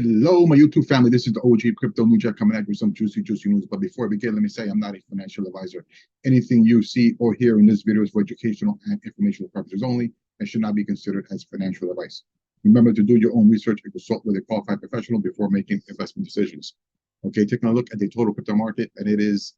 Hello, my YouTube family. This is the OG Crypto New Jack coming at you with some juicy news. But before I begin, let me say I'm not a financial advisor. Anything you see or hear in this video is for educational and informational purposes only and should not be considered as financial advice. Remember to do your own research and consult with a qualified professional before making investment decisions. Okay, taking a look at the total crypto market, and it is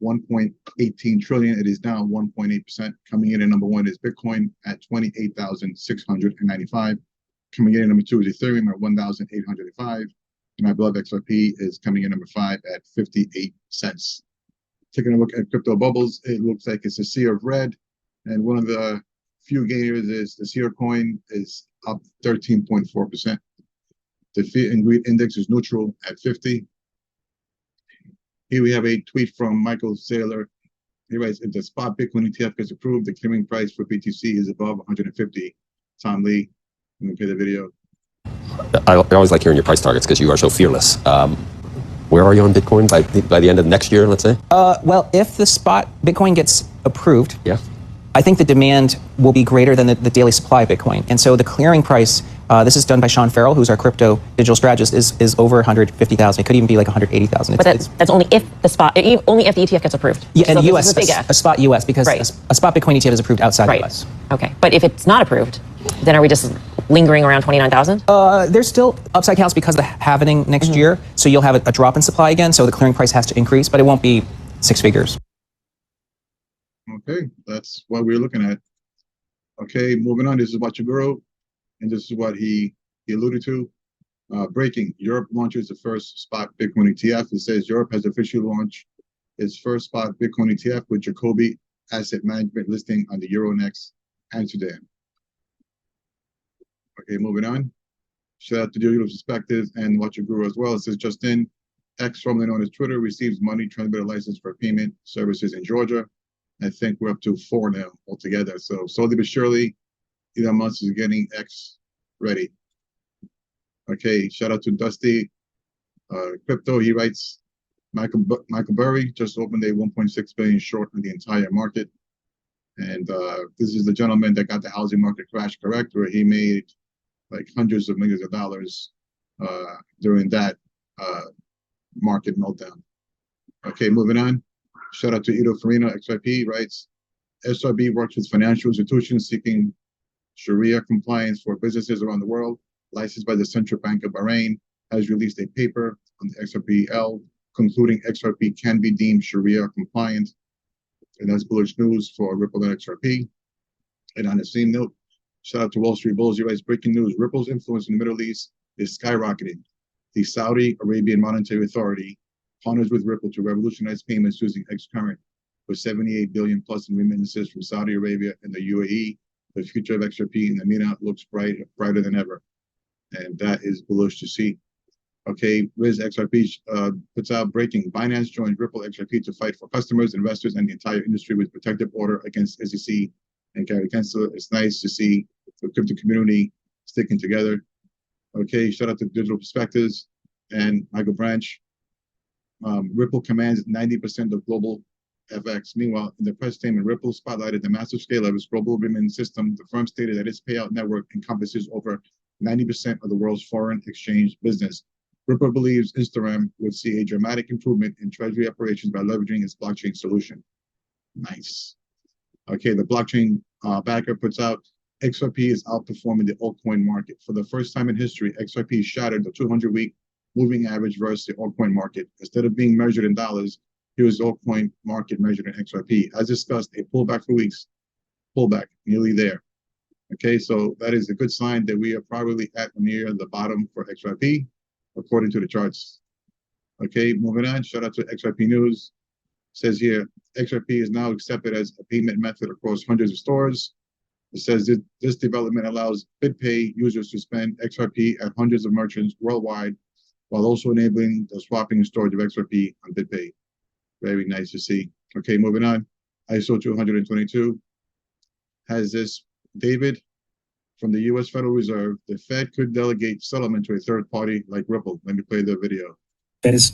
1.18 trillion. It is down 1.8%. Coming in at number one is Bitcoin at 28,695. Coming in at number two is Ethereum at 1,805. And I believe XRP is coming in number 5 at 58 cents. Taking a look at crypto bubbles, it looks like it's a sea of red. And one of the few gainers is the Seer coin is up 13.4%. The fear and greed index is neutral at 50. Here we have a tweet from Michael Saylor. He writes, if the spot Bitcoin ETF gets approved, the clearing price for BTC is above 150. Tom Lee, let me play the video. I always like hearing your price targets because you are so fearless. Where are you on Bitcoin by the end of next year, let's say? Well, if the spot Bitcoin gets approved, yeah, I think the demand will be greater than the daily supply of Bitcoin. And so the clearing price, this is done by Sean Farrell, who's our crypto digital strategist, is over 150,000. It could even be like 180,000. But that's only if the spot, only if the ETF gets approved. Yeah, in so the US, a spot US, because right. a spot Bitcoin ETF is approved outside the US. Okay, but if it's not approved, then are we just lingering around 29,000? There's still upside counts because of the halvening next year. So you'll have a drop in supply again. So the clearing price has to increase, but it won't be 6 figures. Okay, that's what we're looking at. Okay, moving on. This is Wachiguro, and this is what he alluded to. Breaking: Europe launches the first spot Bitcoin ETF. It says Europe has officially launched its first spot Bitcoin ETF with Jacobi Asset Management listing on the Euronext Amsterdam. Okay, moving on. Shout out to the Digital Perspective and Wachiguro as well. It says Justin X, formerly known as Twitter, receives money transmitter license for payment services in Georgia. I think we're up to 4 now altogether. So slowly but surely, Elon Musk is getting X ready. Okay, shout out to Dusty Crypto. He writes, Michael Burry just opened a 1.6 billion short on the entire market. And this is the gentleman that got the housing market crash correct, where he made like hundreds of millions of dollars during that market meltdown. Okay, moving on. Shout out to Ido Farina. XRP writes, SRB works with financial institutions seeking Sharia compliance for businesses around the world. Licensed by the Central Bank of Bahrain, has released a paper on the XRPL concluding XRP can be deemed Sharia compliant. And that's bullish news for Ripple and XRP. And on the same note, shout out to Wall Street Bulls. He writes, breaking news: Ripple's influence in the Middle East is skyrocketing. The Saudi Arabian Monetary Authority partners with Ripple to revolutionize payments using X-Current with 78 billion plus in remittances from Saudi Arabia and the UAE. The future of XRP in the MENA looks brighter than ever. And that is bullish to see. Okay, Riz XRP puts out breaking. Binance joins Ripple XRP to fight for customers, investors, and the entire industry with protective order against SEC and Gary Gensler. It's nice to see the crypto community sticking together. Okay, shout out to Digital Perspectives and Michael Branch. Ripple commands 90% of global FX. Meanwhile, in the press statement, Ripple spotlighted the massive scale of its global remittance system. The firm stated that its payout network encompasses over 90% of the world's foreign exchange business. Ripple believes Instagram would see a dramatic improvement in treasury operations by leveraging its blockchain solution. Nice. Okay, the blockchain backer puts out, XRP is outperforming the altcoin market. For the first time in history, XRP shattered the 200-week moving average versus the altcoin market. Instead of being measured in dollars, here's the altcoin market measured in XRP. As discussed, a pullback for weeks, pullback, nearly there. Okay, so that is a good sign that we are probably at near the bottom for XRP, according to the charts. Okay, moving on, shout out to XRP News. It says here, XRP is now accepted as a payment method across hundreds of stores. It says this development allows BitPay users to spend XRP at hundreds of merchants worldwide, while also enabling the swapping and storage of XRP on BitPay. Very nice to see. Okay, moving on. ISO 222 has this. David, from the U.S. Federal Reserve, the Fed could delegate settlement to a third party like Ripple. Let me play the video. Fed is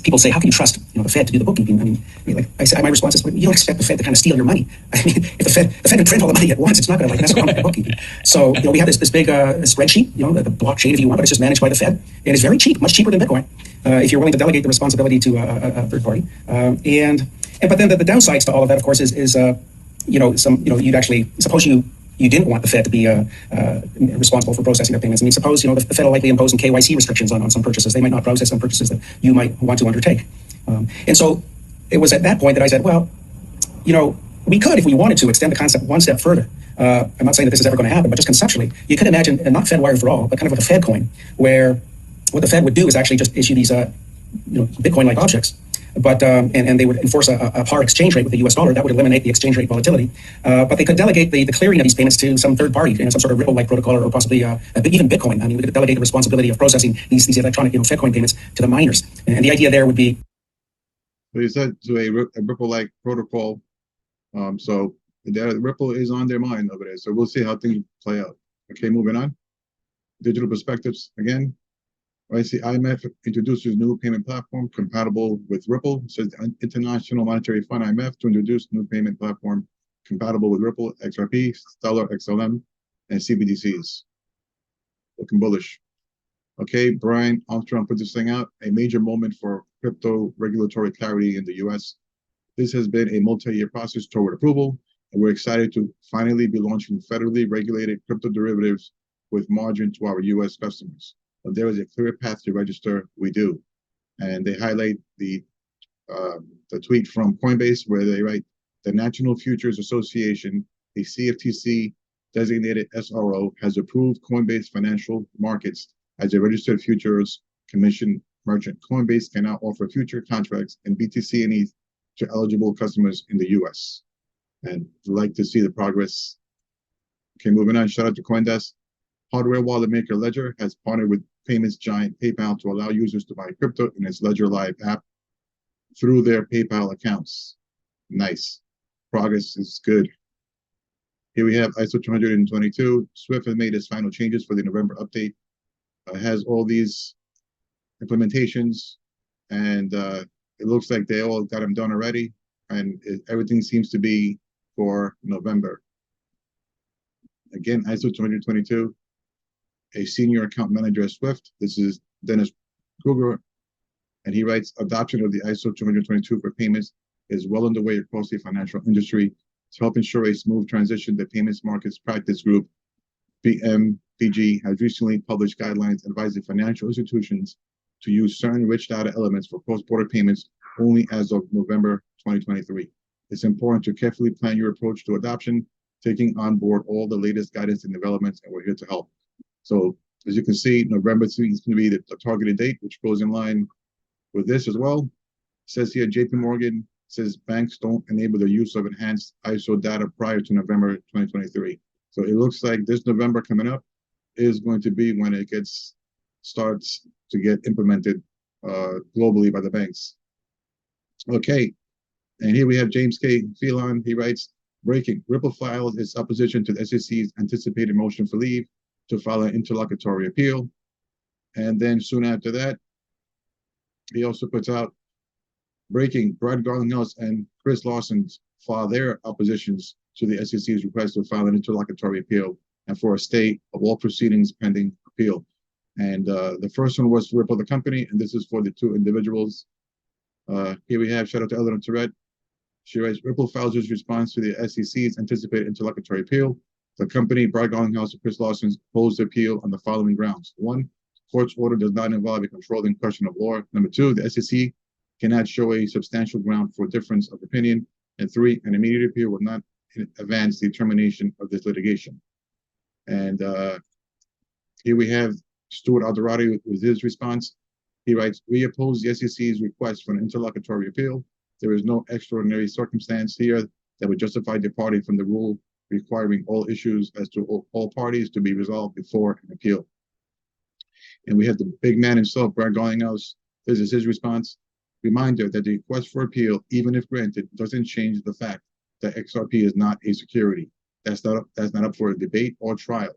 people say, how can you trust the Fed to do the bookkeeping? I mean, like I said, my response is, well, you don't expect the Fed to kind of steal your money. I mean, if the Fed can print all the money at once, it's not going to mess around with the bookkeeping. So we have this big spreadsheet, the blockchain if you want, but it's just managed by the Fed, and it's very cheap, much cheaper than Bitcoin, if you're willing to delegate the responsibility to a third party. But then the downsides to all of that, of course, is you'd actually suppose you didn't want the Fed to be responsible for processing their payments. I mean, suppose, the Fed will likely impose some KYC restrictions on some purchases. They might not process some purchases that you might want to undertake. And so it was at that point that I said, well, we could, if we wanted to, extend the concept one step further. I'm not saying that this is ever going to happen, but just conceptually, you could imagine, not Fed wire for all, but kind of like a Fed coin, where what the Fed would do is actually just issue these, Bitcoin-like objects. But and they would enforce a par exchange rate with the U.S. dollar that would eliminate the exchange rate volatility. But they could delegate the clearing of these payments to some third party, some sort of Ripple-like protocol, or possibly even Bitcoin. I mean, we could delegate the responsibility of processing these electronic Fedcoin payments to the miners. And the idea there would be. So you said to a Ripple-like protocol. So Ripple is on their mind over there. So we'll see how things play out. Okay, moving on. Digital perspectives again. I see IMF introduces new payment platform compatible with Ripple. It says the International Monetary Fund, IMF, to introduce new payment platform compatible with Ripple, XRP, Stellar, XLM, and CBDCs. Looking bullish. Okay, Brian Armstrong put this thing out. A major moment for crypto regulatory clarity in the US. This has been a multi-year process toward approval, and we're excited to finally be launching federally regulated crypto derivatives with margin to our US customers. But there is a clear path to register. We do. And they highlight the tweet from Coinbase where they write, the National Futures Association, a CFTC designated SRO, has approved Coinbase Financial Markets as a registered futures commission merchant. Coinbase can now offer future contracts in BTC and ETH to eligible customers in the US. And we'd like to see the progress. Okay, moving on. Shout out to CoinDesk. Hardware wallet maker Ledger has partnered with payments giant PayPal to allow users to buy crypto in its Ledger Live app through their PayPal accounts. Nice. Progress is good. Here we have ISO 222. Swift has made its final changes for the November update. It has all these implementations, and it looks like they all got them done already, and everything seems to be for November. Again, ISO 222. A senior account manager at Swift. This is Dennis Kruger, and he writes, adoption of the ISO 222 for payments is well underway across the financial industry to help ensure a smooth transition. The Payments Markets Practice Group, PMPG, has recently published guidelines advising financial institutions to use certain rich data elements for cross-border payments only as of November 2023. It's important to carefully plan your approach to adoption, taking on board all the latest guidance and developments, and we're here to help. So as you can see, November 3 is going to be the targeted date, which goes in line with this as well. It says here, JP Morgan says banks don't enable the use of enhanced ISO data prior to November 2023. So it looks like this November coming up is going to be when it starts to get implemented globally by the banks. Okay, and here we have James K. Phelan. He writes, breaking, Ripple files its opposition to the SEC's anticipated motion for leave to file an interlocutory appeal. And then soon after that, he also puts out, breaking, Brad Garlinghouse and Chris Lawson file their oppositions to the SEC's request to file an interlocutory appeal and for a stay of all proceedings pending appeal. And the first one was Ripple, the company, and this is for the two individuals. Here we have, shout out to Eleanor Tourette. She writes, Ripple files its response to the SEC's anticipated interlocutory appeal. The company, Brad Garlinghouse and Chris Lawson, opposed the appeal on the following grounds. 1, court's order does not involve a controlling question of law. Number 2, the SEC cannot show a substantial ground for difference of opinion. And 3, an immediate appeal will not advance the termination of this litigation. And here we have Stuart Alderati with his response. He writes, we oppose the SEC's request for an interlocutory appeal. There is no extraordinary circumstance here that would justify departing from the rule requiring all issues as to all parties to be resolved before an appeal. And we have the big man himself, Brad Garlinghouse. This is his response. Reminder that the request for appeal, even if granted, doesn't change the fact that XRP is not a security. That's not up for a debate or trial.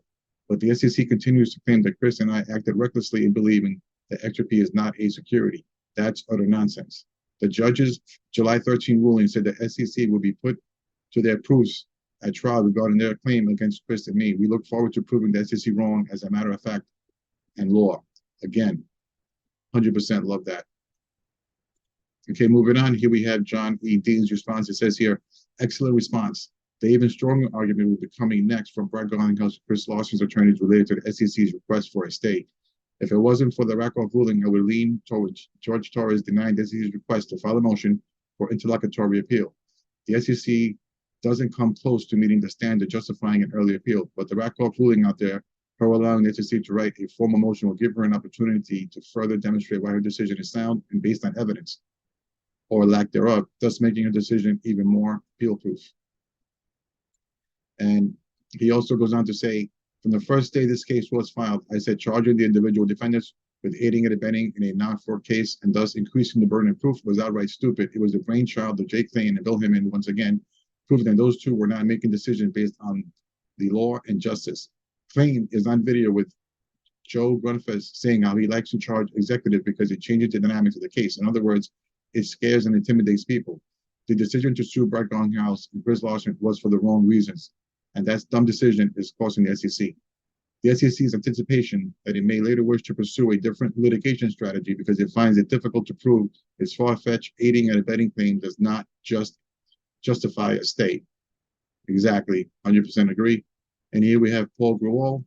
But the SEC continues to claim that Chris and I acted recklessly in believing that XRP is not a security. That's utter nonsense. The judge's July 13 ruling said the SEC will be put to their proofs at trial regarding their claim against Chris and me. We look forward to proving the SEC wrong as a matter of fact and law. Again, 100% love that. Okay, moving on. Here we have John E. Dean's response. It says here, excellent response. The even stronger argument will be coming next from Brett Garlinghouse and Chris Lawson's attorneys related to the SEC's request for a stay. If it wasn't for the Rakoff ruling, I would lean towards George Torres denying the SEC's request to file a motion for interlocutory appeal. The SEC doesn't come close to meeting the standard justifying an early appeal, but the Rakoff ruling out there, her allowing the SEC to write a formal motion will give her an opportunity to further demonstrate why her decision is sound and based on evidence, or lack thereof, thus making her decision even more appeal-proof. And he also goes on to say, from the first day this case was filed, I said charging the individual defendants with aiding and abetting in a non-fraud case and thus increasing the burden of proof was outright stupid. It was the brainchild of Jake Thane and Bill Heyman, once again, proving that those two were not making decisions based on the law and justice. Thane is on video with Joe Grunfest saying how he likes to charge executive because it changes the dynamics of the case. In other words, it scares and intimidates people. The decision to sue Brett Garlinghouse and Chris Lawson was for the wrong reasons. And that dumb decision is costing the SEC. The SEC's anticipation that it may later wish to pursue a different litigation strategy because it finds it difficult to prove its far-fetched aiding and abetting claim does not just justify a stay. Exactly, 100% agree. And here we have Paul Grewal.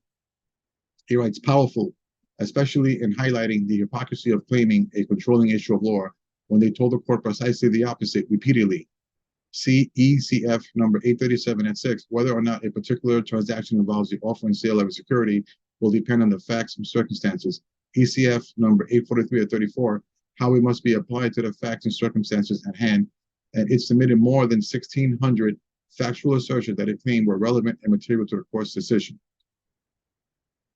He writes, powerful, especially in highlighting the hypocrisy of claiming a controlling issue of law when they told the court precisely the opposite repeatedly. See ECF number 837 at 6. Whether or not a particular transaction involves the offer and sale of a security will depend on the facts and circumstances. ECF number 843 at 34. How it must be applied to the facts and circumstances at hand. And it submitted more than 1,600 factual assertions that it claimed were relevant and material to the court's decision.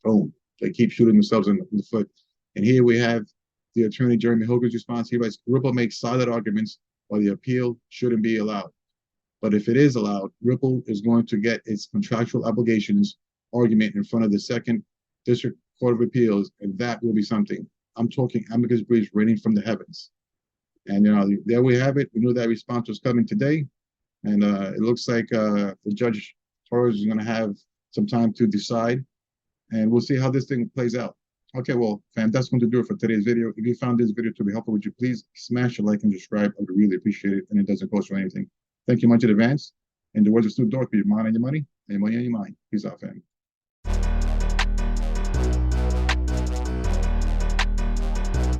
Boom. They keep shooting themselves in the foot. And here we have the attorney Jeremy Hogan's response. He writes, Ripple makes solid arguments why the appeal shouldn't be allowed. But if it is allowed, Ripple is going to get its contractual obligations argument in front of the Second District Court of Appeals, and that will be something. I'm talking amicus briefs raining from the heavens. And there we have it. We knew that response was coming today. And it looks like the Judge Torres is going to have some time to decide. And we'll see how this thing plays out. Okay, well, fam, that's going to do it for today's video. If you found this video to be helpful, would you please smash a like and subscribe? I would really appreciate it, and it doesn't cost you anything. Thank you much in advance. And the words of Snoop Dogg, your mind and your money, and your money and your mind. Peace out, fam.